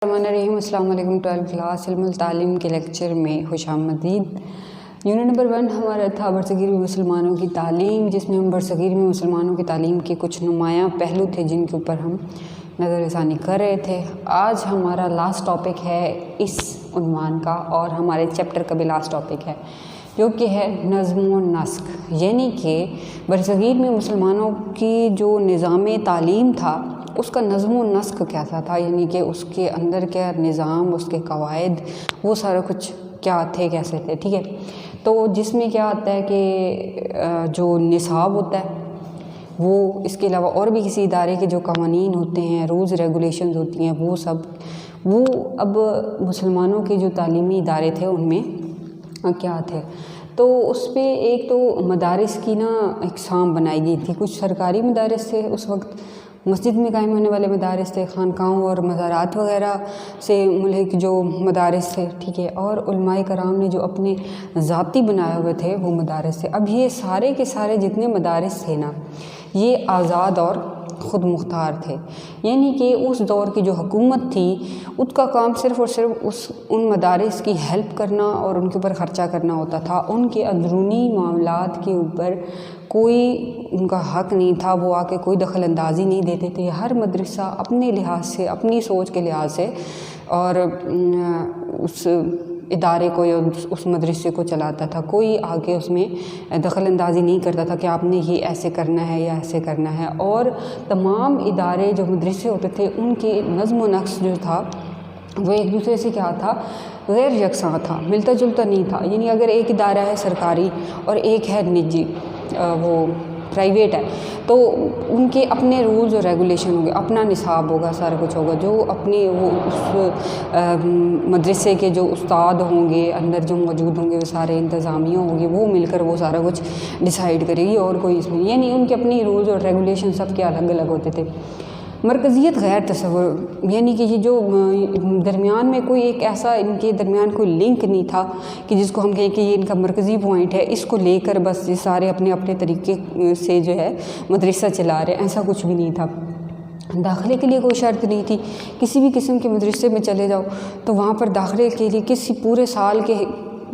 السلام علیکم 12 کلاس علم التعلیم کے لیکچر میں خوش آمدید۔ یونٹ نمبر 1 ہمارا تھا برصغیر میں مسلمانوں کی تعلیم، جس میں ہم برصغیر میں مسلمانوں کی تعلیم کے کچھ نمایاں پہلو تھے جن کے اوپر ہم نظر ثانی کر رہے تھے۔ آج ہمارا لاسٹ ٹاپک ہے اس عنوان کا، اور ہمارے چیپٹر کا بھی لاسٹ ٹاپک ہے، جو کہ ہے نظم و نسق، یعنی کہ برصغیر میں مسلمانوں کی جو نظام تعلیم تھا اس کا نظم و نسق کیسا تھا، یعنی کہ اس کے اندر کیا نظام، اس کے قواعد، وہ سارا کچھ کیا تھے، کیسے تھے، ٹھیک ہے۔ تو جس میں کیا آتا ہے کہ جو نصاب ہوتا ہے وہ، اس کے علاوہ اور بھی کسی ادارے کے جو قوانین ہوتے ہیں، رولز ریگولیشنز ہوتی ہیں، وہ اب مسلمانوں کے جو تعلیمی ادارے تھے ان میں کیا تھے۔ تو اس پہ ایک تو مدارس کی اقسام بنائی گئی تھی۔ کچھ سرکاری مدارس تھے، اس وقت مسجد میں قائم ہونے والے مدارس تھے، خانقاہوں اور مزارات وغیرہ سے ملحق جو مدارس تھے، ٹھیک ہے، اور علماء کرام نے جو اپنے ذاتی بنائے ہوئے تھے وہ مدارس تھے۔ اب یہ سارے کے سارے جتنے مدارس تھے یہ آزاد اور خود مختار تھے، یعنی کہ اس دور کی جو حکومت تھی اس کا کام صرف اور صرف ان مدارس کی ہیلپ کرنا اور ان کے اوپر خرچہ کرنا ہوتا تھا۔ ان کے اندرونی معاملات کے اوپر کوئی ان کا حق نہیں تھا، وہ آ کے کوئی دخل اندازی نہیں دیتے تھے۔ ہر مدرسہ اپنے لحاظ سے، اپنی سوچ کے لحاظ سے اور اس ادارے کو یا اس مدرسے کو چلاتا تھا، کوئی آگے اس میں دخل اندازی نہیں کرتا تھا کہ آپ نے یہ ایسے کرنا ہے یا ایسے کرنا ہے۔ اور تمام ادارے جو مدرسے ہوتے تھے ان کے نظم و نسق جو تھا وہ ایک دوسرے سے کیا تھا، غیر یکساں تھا، ملتا جلتا نہیں تھا۔ یعنی اگر ایک ادارہ ہے سرکاری اور ایک ہے نجی، وہ پرائیویٹ ہے، تو ان کے اپنے رولز اور ریگولیشن ہوں گے، اپنا نصاب ہوگا، سارا کچھ ہوگا، جو اپنے وہ اس مدرسے کے جو استاد ہوں گے اندر جو موجود ہوں گے، وہ سارے انتظامیہ ہوں گے، وہ مل کر وہ سارا کچھ ڈیسائیڈ کرے گی، اور کوئی اس میں، یعنی ان کے اپنی رولز اور ریگولیشن سب کے الگ الگ ہوتے تھے۔ مرکزیت غیر تصور، یعنی کہ یہ جو درمیان میں کوئی ایک ایسا، ان کے درمیان کوئی لنک نہیں تھا کہ جس کو ہم کہیں کہ یہ ان کا مرکزی پوائنٹ ہے، اس کو لے کر بس یہ سارے اپنے اپنے طریقے سے جو ہے مدرسہ چلا رہے، ایسا کچھ بھی نہیں تھا۔ داخلے کے لیے کوئی شرط نہیں تھی، کسی بھی قسم کے مدرسے میں چلے جاؤ تو وہاں پر داخلے کے لیے کسی پورے سال کے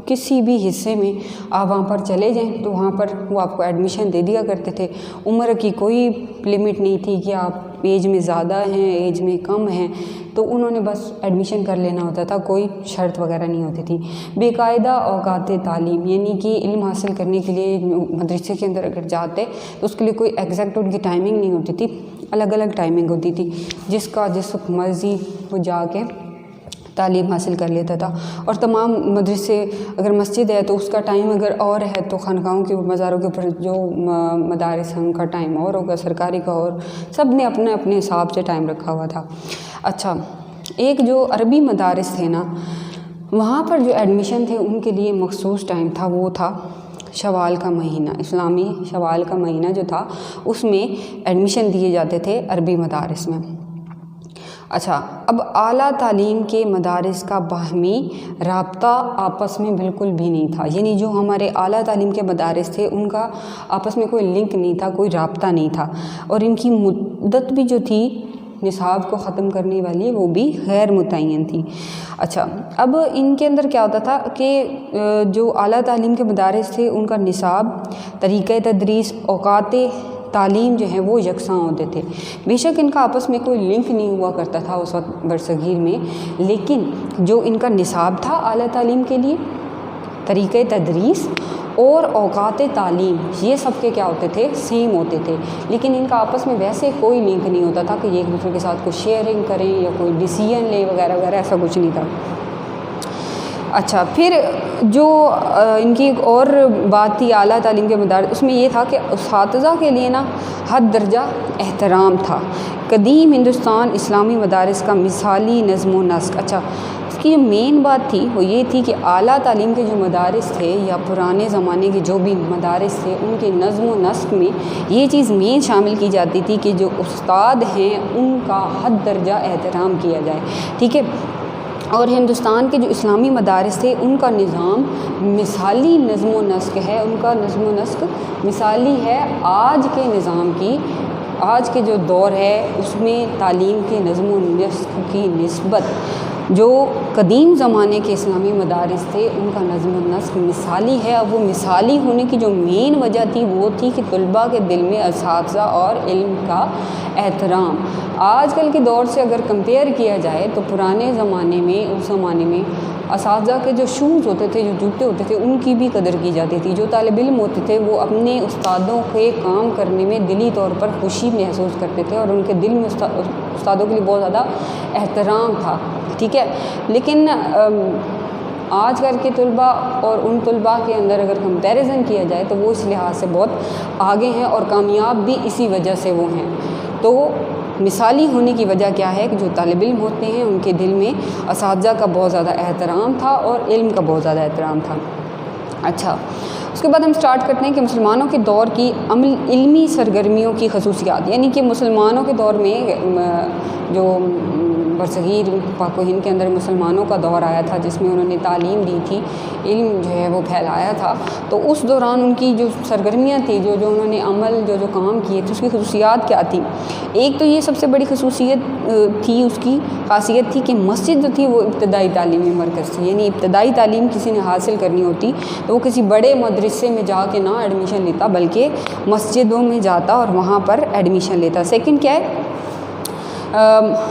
کسی بھی حصے میں آپ وہاں پر چلے جائیں تو وہاں پر وہ آپ کو ایڈمیشن دے دیا کرتے تھے۔ عمر کی کوئی لمٹ نہیں تھی کہ آپ ایج میں زیادہ ہیں، ایج میں کم ہیں، تو انہوں نے بس ایڈمیشن کر لینا ہوتا تھا، کوئی شرط وغیرہ نہیں ہوتی تھی۔ بے قاعدہ اوقات تعلیم، یعنی کہ علم حاصل کرنے کے لیے مدرسے کے اندر اگر جاتے تو اس کے لیے کوئی ایگزیکٹ ان کی ٹائمنگ نہیں ہوتی تھی، الگ الگ ٹائمنگ ہوتی تھی، جس وقت مرضی وہ جا کے تعلیم حاصل کر لیتا تھا۔ اور تمام مدرسے، اگر مسجد ہے تو اس کا ٹائم اگر اور ہے، تو خانقاہوں کے مزاروں کے اوپر جو مدارس ہیں ان کا ٹائم اور ہوگا، سرکاری کا، اور سب نے اپنے اپنے حساب سے ٹائم رکھا ہوا تھا۔ اچھا، ایک جو عربی مدارس تھے وہاں پر جو ایڈمیشن تھے ان کے لیے مخصوص ٹائم تھا، وہ تھا شوال کا مہینہ، اسلامی شوال کا مہینہ جو تھا اس میں ایڈمیشن دیے جاتے تھے عربی مدارس میں۔ اچھا، اب اعلیٰ تعلیم کے مدارس کا باہمی رابطہ آپس میں بالکل بھی نہیں تھا، یعنی جو ہمارے اعلیٰ تعلیم کے مدارس تھے ان کا آپس میں کوئی لنک نہیں تھا، کوئی رابطہ نہیں تھا، اور ان کی مدت بھی جو تھی نصاب کو ختم کرنے والی وہ بھی غیر متعین تھی۔ اچھا، اب ان کے اندر کیا ہوتا تھا کہ جو اعلیٰ تعلیم کے مدارس تھے ان کا نصاب، طریقہ تدریس، اوقات تعلیم جو ہیں وہ یکساں ہوتے تھے۔ بے شک ان کا آپس میں کوئی لنک نہیں ہوا کرتا تھا اس وقت برصغیر میں، لیکن جو ان کا نصاب تھا اعلیٰ تعلیم کے لیے، طریقہ تدریس اور اوقات تعلیم، یہ سب کے کیا ہوتے تھے، سیم ہوتے تھے، لیکن ان کا آپس میں ویسے کوئی لنک نہیں ہوتا تھا کہ یہ ایک دوسرے کے ساتھ کوئی شیئرنگ کریں یا کوئی ڈیسیژن لیں وغیرہ وغیرہ، ایسا کچھ نہیں تھا۔ اچھا، پھر جو ان کی ایک اور بات تھی اعلیٰ تعلیم کے مدارس، اس میں یہ تھا کہ اساتذہ کے لیے حد درجہ احترام تھا۔ قدیم ہندوستان اسلامی مدارس کا مثالی نظم و نسق۔ اچھا، اس کی جو مین بات تھی وہ یہ تھی کہ اعلیٰ تعلیم کے جو مدارس تھے یا پرانے زمانے کے جو بھی مدارس تھے ان کے نظم و نسق میں یہ چیز مین شامل کی جاتی تھی کہ جو استاد ہیں ان کا حد درجہ احترام کیا جائے، ٹھیک ہے۔ اور ہندوستان کے جو اسلامی مدارس تھے ان کا نظام مثالی نظم و نسق ہے، ان کا نظم و نسق مثالی ہے آج کے نظام کی آج کے جو دور ہے اس میں تعلیم کے نظم و نسق کی نسبت جو قدیم زمانے کے اسلامی مدارس تھے ان کا نظم و نسق مثالی ہے. اب وہ مثالی ہونے کی جو مین وجہ تھی وہ تھی کہ طلباء کے دل میں اساتذہ اور علم کا احترام. آج کل کے دور سے اگر کمپیئر کیا جائے تو پرانے زمانے میں اس زمانے میں اساتذہ کے جو شوز ہوتے تھے، جو جوتے ہوتے تھے، ان کی بھی قدر کی جاتی تھی. جو طالب علم ہوتے تھے وہ اپنے استادوں کے کام کرنے میں دلی طور پر خوشی محسوس کرتے تھے اور ان کے دل میں استادوں کے لیے بہت زیادہ احترام تھا. ٹھیک ہے، لیکن آج کل کے طلباء اور ان طلباء کے اندر اگر کمپیریزن کیا جائے تو وہ اس لحاظ سے بہت آگے ہیں اور کامیاب بھی اسی وجہ سے وہ ہیں. تو مثالی ہونے کی وجہ کیا ہے کہ جو طالب علم ہوتے ہیں ان کے دل میں اساتذہ کا بہت زیادہ احترام تھا اور علم کا بہت زیادہ احترام تھا. اچھا، اس کے بعد ہم سٹارٹ کرتے ہیں کہ مسلمانوں کے دور کی علمی سرگرمیوں کی خصوصیات. یعنی کہ مسلمانوں کے دور میں جو برصغیر پاک و ہند کے اندر مسلمانوں کا دور آیا تھا جس میں انہوں نے تعلیم دی تھی، علم جو ہے وہ پھیلایا تھا. تو اس دوران ان کی جو سرگرمیاں تھیں، جو انہوں نے عمل جو کام کیے تھے، اس کی خصوصیات کیا تھی؟ ایک تو یہ سب سے بڑی خصوصیت تھی، اس کی خاصیت تھی کہ مسجد جو تھی وہ ابتدائی تعلیمی مرکز تھی. یعنی ابتدائی تعلیم کسی نے حاصل کرنی ہوتی تو وہ کسی بڑے مدرسے میں جا کے نہ ایڈمیشن لیتا بلکہ مسجدوں میں جاتا اور وہاں پر ایڈمیشن لیتا. سیکنڈ کیا ہے؟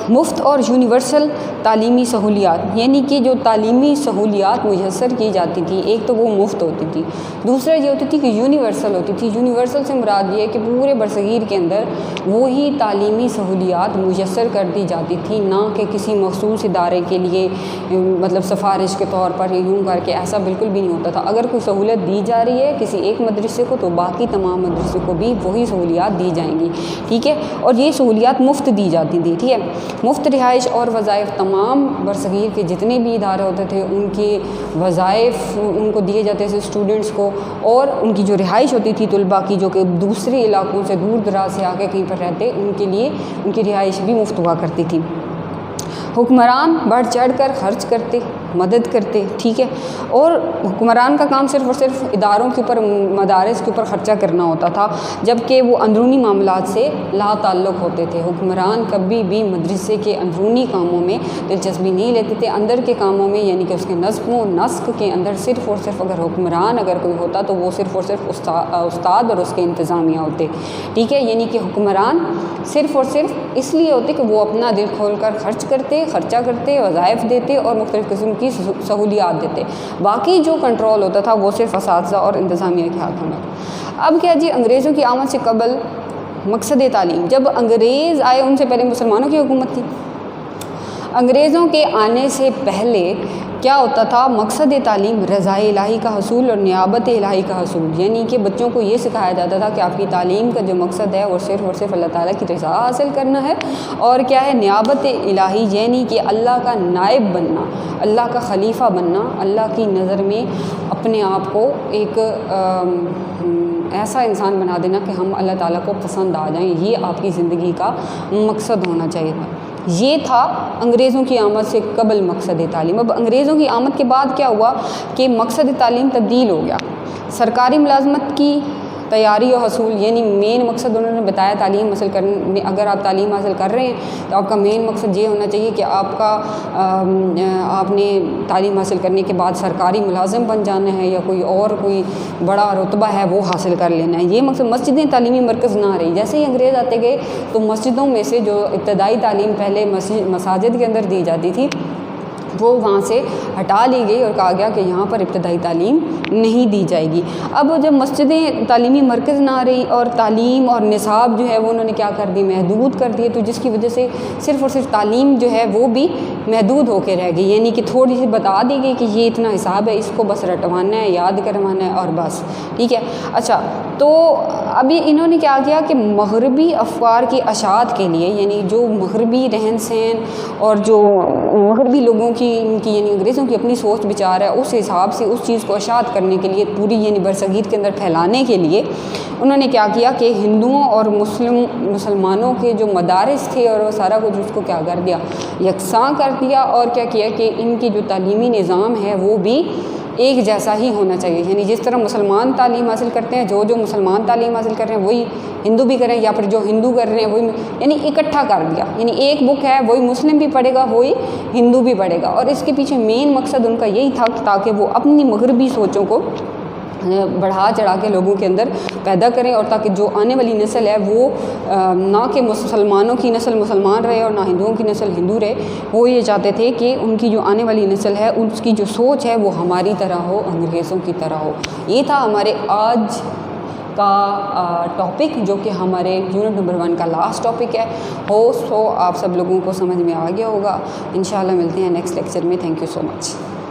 مفت اور یونیورسل تعلیمی سہولیات. یعنی کہ جو تعلیمی سہولیات میسر کی جاتی تھی، ایک تو وہ مفت ہوتی تھی، دوسرا یہ ہوتی تھی کہ یونیورسل ہوتی تھی. یونیورسل سے مراد یہ ہے کہ پورے برصغیر کے اندر وہی تعلیمی سہولیات میسر کر دی جاتی تھی، نہ کہ کسی مخصوص ادارے کے لیے مطلب سفارش کے طور پر یوں کر کے. ایسا بالکل بھی نہیں ہوتا تھا. اگر کوئی سہولت دی جا رہی ہے کسی ایک مدرسے کو تو باقی تمام مدرسے کو بھی وہی سہولیات دی جائیں گی. ٹھیک ہے، اور یہ سہولیات مفت دی جاتی تھی. ٹھیک ہے، مفت رہائش اور وظائف. تمام برصغیر کے جتنے بھی ادارے ہوتے تھے ان کے وظائف ان کو دیے جاتے تھے اسٹوڈنٹس کو، اور ان کی جو رہائش ہوتی تھی طلباء کی جو کہ دوسرے علاقوں سے دور دراز سے آ کے کہیں پر رہتے، ان کے لیے ان کی رہائش بھی مفت ہوا کرتی تھی. حکمران بڑھ چڑھ کر خرچ کرتے، مدد کرتے. ٹھیک ہے، اور حکمران کا کام صرف اور صرف اداروں کے اوپر، مدارس کے اوپر خرچہ کرنا ہوتا تھا، جبکہ وہ اندرونی معاملات سے لا تعلق ہوتے تھے. حکمران کبھی بھی مدرسے کے اندرونی کاموں میں دلچسپی نہیں لیتے تھے. اندر کے کاموں میں یعنی کہ اس کے نظم و نسق کے اندر صرف اور صرف اگر حکمران اگر کوئی ہوتا تو وہ صرف اور صرف استاد اور اس کے انتظامیہ ہوتے. ٹھیک ہے، یعنی کہ حکمران صرف اور صرف اس لیے ہوتے کہ وہ اپنا دل کھول کر خرچہ کرتے، وظائف دیتے اور مختلف قسم کی سہولیات دیتے. باقی جو کنٹرول ہوتا تھا وہ صرف اساتذہ اور انتظامیہ کے ہاتھوں میں. اب کیا جی، انگریزوں کی آمد سے قبل مقصد تعلیم. جب انگریز آئے ان سے پہلے مسلمانوں کی حکومت تھی. انگریزوں کے آنے سے پہلے کیا ہوتا تھا؟ مقصد تعلیم رضا الہی کا حصول اور نیابت الہی کا حصول. یعنی کہ بچوں کو یہ سکھایا جاتا تھا کہ آپ کی تعلیم کا جو مقصد ہے وہ صرف اور صرف اللہ تعالیٰ کی رضا حاصل کرنا ہے، اور کیا ہے؟ نیابت الہی، یعنی کہ اللہ کا نائب بننا، اللہ کا خلیفہ بننا، اللہ کی نظر میں اپنے آپ کو ایک ایسا انسان بنا دینا کہ ہم اللہ تعالیٰ کو پسند آ جائیں. یہ آپ کی زندگی کا مقصد ہونا چاہیے تھا. یہ تھا انگریزوں کی آمد سے قبل مقصد تعلیم. اب انگریزوں کی آمد کے بعد کیا ہوا کہ مقصد تعلیم تبدیل ہو گیا. سرکاری ملازمت کی تیاری و حصول، یعنی مین مقصد انہوں نے بتایا تعلیم حاصل کرنے. اگر آپ تعلیم حاصل کر رہے ہیں تو آپ کا مین مقصد یہ ہونا چاہیے کہ آپ نے تعلیم حاصل کرنے کے بعد سرکاری ملازم بن جانا ہے یا کوئی بڑا رتبہ ہے وہ حاصل کر لینا ہے. یہ مقصد. مسجدیں تعلیمی مرکز نہ رہی. جیسے ہی انگریز آتے گئے تو مسجدوں میں سے جو ابتدائی تعلیم پہلے مساجد کے اندر دی جاتی تھی وہ وہاں سے ہٹا لی گئی اور کہا گیا کہ یہاں پر ابتدائی تعلیم نہیں دی جائے گی. اب جب مسجدیں تعلیمی مرکز نہ رہی اور تعلیم اور نصاب جو ہے وہ انہوں نے کیا کر دی؟ محدود کر دیے. تو جس کی وجہ سے صرف اور صرف تعلیم جو ہے وہ بھی محدود ہو کے رہ گئی. یعنی کہ تھوڑی سی بتا دی گئی کہ یہ اتنا حساب ہے، اس کو بس رٹوانا ہے، یاد کروانا ہے اور بس. ٹھیک ہے. اچھا، تو ابھی انہوں نے کیا کیا کہ مغربی افکار کی اشاعت کے لیے، یعنی جو مغربی رہن سہن اور جو مغربی لوگوں کی یعنی انگریزوں کی اپنی سوچ بچار ہے، اس حساب سے اس چیز کو اشاعت کرنے کے لیے پوری یعنی برصغیر کے اندر پھیلانے کے لیے انہوں نے کیا کیا کہ ہندوؤں اور مسلمانوں کے جو مدارس تھے اور وہ سارا کچھ اس کو کیا کر دیا؟ یکساں کر دیا. اور کیا کیا کہ ان کی جو تعلیمی نظام ہے وہ بھی ایک جیسا ہی ہونا چاہیے، یعنی جس طرح مسلمان تعلیم حاصل کرتے ہیں، جو مسلمان تعلیم حاصل کر رہے ہیں وہی ہندو بھی کریں، یا پھر جو ہندو کر رہے ہیں وہی، یعنی اکٹھا کر دیا، یعنی ایک بک ہے وہی مسلم بھی پڑھے گا وہی ہندو بھی پڑھے گا. اور اس کے پیچھے مین مقصد ان کا یہی تھا تاکہ وہ اپنی مغربی سوچوں کو بڑھا چڑھا کے لوگوں کے اندر پیدا کریں، اور تاکہ جو آنے والی نسل ہے وہ نہ کہ مسلمانوں کی نسل مسلمان رہے اور نہ ہندوؤں کی نسل ہندو رہے. وہ یہ چاہتے تھے کہ ان کی جو آنے والی نسل ہے اس کی جو سوچ ہے وہ ہماری طرح ہو، انگریزوں کی طرح ہو. یہ تھا ہمارے آج کا ٹاپک، جو کہ ہمارے یونٹ نمبر 1 کا لاسٹ ٹاپک ہے. سو آپ سب لوگوں کو سمجھ میں آ گیا ہوگا. انشاءاللہ ملتے ہیں نیکسٹ لیکچر میں. Thank you so much.